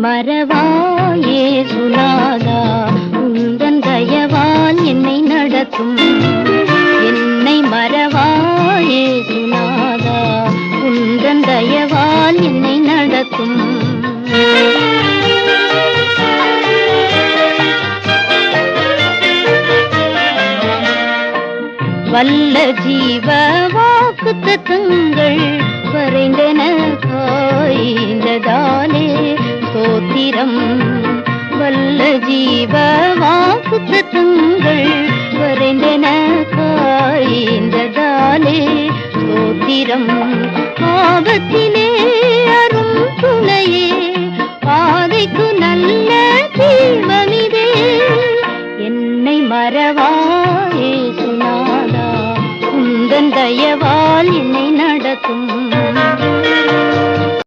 மறவாயே சுனாதா, உந்தன் தயவால் என்னை நடத்தும். என்னை மறவாயே சுனாதா, உந்தன் தயவால் என்னை நடத்தும். வல்ல ஜீவ வாக்குத்தத்தங்கள் வரைந்தன காய்ந்ததாலே ஸ்தோத்திரம். வல்ல ஜீவ வாக்குத்தத்தங்கள் வரைந்தன காய்ந்ததாலே ஸ்தோத்திரம். ஆபத்திலே அரும் துணையே